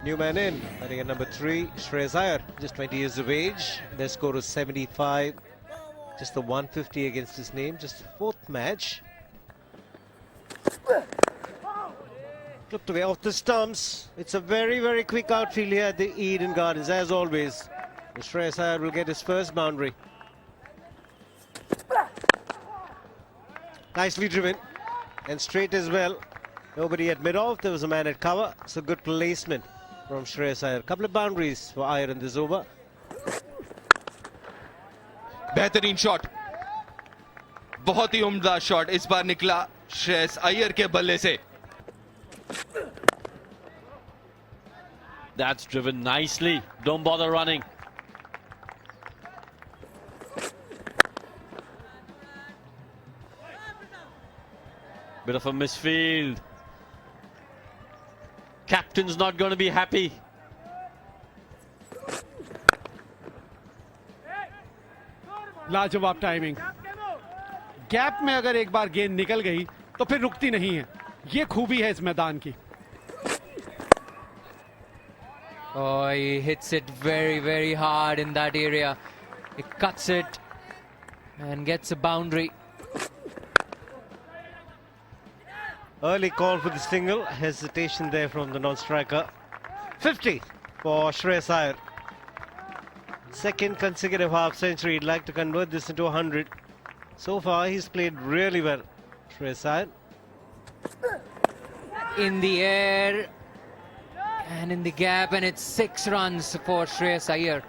New man in, batting at number 3, Shreyas Iyer, just 20 years of age. Their score was 75, just the 150 against his name, just the 4th match. Flipped away off the stumps. It's a very, very quick outfield here at the Eden Gardens, as always. Shreyas Iyer will get his first boundary. Nicely driven and straight as well. Nobody at mid-off, there was a man at cover. So good placement from Shreyas Iyer. Couple of boundaries for Iyer in this over. बेहतरीन shot, बहुत ही उम्दा shot इस बार निकला श्रेयस अय्यर के बल्ले से. That's driven nicely. Don't bother running. Bit of a misfield. Captain's not going to be happy. लाजवाब timing. Gap में अगर एक बार गेंद निकल गई तो फिर रुकती नहीं है. ये खूबी है इस मैदान की. Oh, he hits it very, very hard in that area. He cuts it and gets a boundary. Early call for the single. Hesitation there from the non-striker. 50 for Shreyas Iyer. Second consecutive half century. He'd like to convert this into 100. So far, he's played really well. Shreyas Iyer. In the air and in the gap, and it's 6 runs for Shreyas Iyer.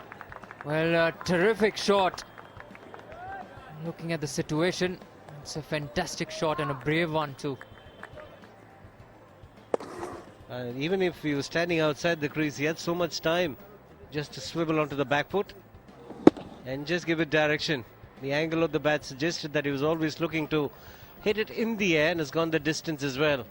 Well, a terrific shot. Looking at the situation, it's a fantastic shot and a brave one too. Even if he was standing outside the crease, he had so much time just to swivel onto the back foot and just give it direction. The angle of the bat suggested that he was always looking to hit it in the air and has gone the distance as well.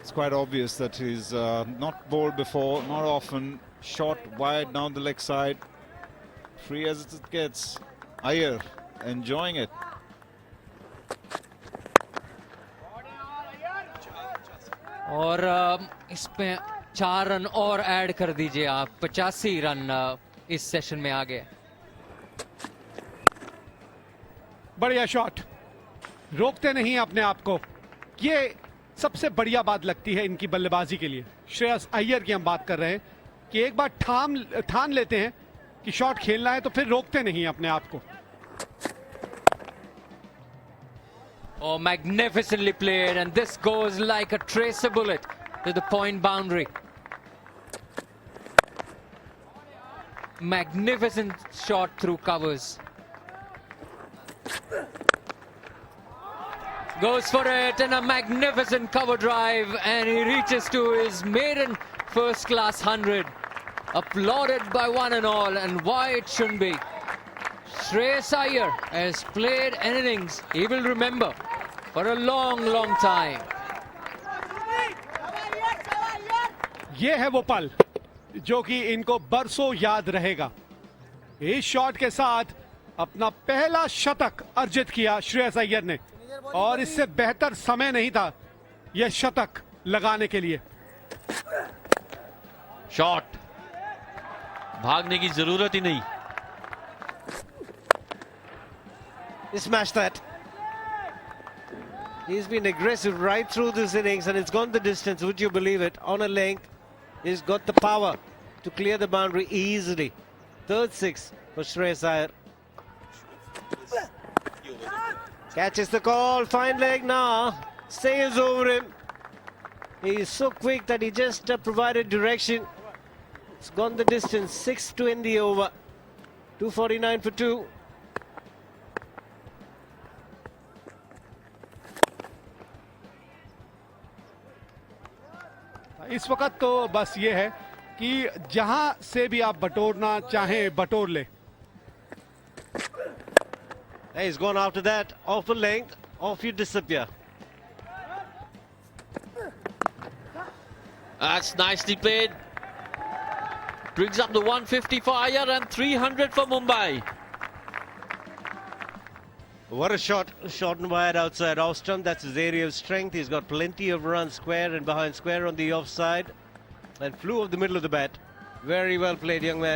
It's quite obvious that he's not bowled before, not often. Shot wide down the leg side. Free as it gets. Iyer enjoying it. और इसमें 4 run और add कर दीजिए आप. 85 run इस session में आ गए. बढ़िया शॉट. रोकते नहीं अपने आप को. ये सबसे बढ़िया बात लगती है इनकी बल्लेबाजी के लिए. श्रेयस अय्यर की हम बात कर रहे हैं कि एक बार ठान लेते हैं कि शॉट खेलना है तो फिर रोकते नहीं अपने आप को. Oh, magnificently played, and this goes like a tracer bullet to the point boundary. Magnificent shot through covers. Goes for it, and a magnificent cover drive, and he reaches to his maiden first-class 100. Applauded by one and all, and why it shouldn't be. Shreyas Iyer has played innings he will remember for a long, long time. ये है वो पल जो कि इनको बरसों याद रहेगा. इस शॉट के साथ अपना पहला शतक अर्जित किया श्रेयस अय्यर ने, और इससे बेहतर समय नहीं था यह शतक लगाने के लिए. शॉट, भागने की जरूरत ही नहीं. He smashed that. He's been aggressive right through this innings and it's gone the distance, would you believe it? On a length, he's got the power to clear the boundary easily. Third 6 for Shreyas Iyer. Catches the call, fine leg now, sails over him. He's so quick that he just provided direction. It's gone the distance, 6 to end the over. 249 for 2. इस वक्त तो बस ये है कि जहां से भी आप बटोरना चाहें बटोर ले. He's gone after that, off a length, off you disappear. That's nicely played. Brings up the 150 for Iyer and 300 for Mumbai. What a shot. Short and wide outside Ostrom. That's his area of strength. He's got plenty of runs square and behind square on the offside. And flew off the middle of the bat. Very well played, young man.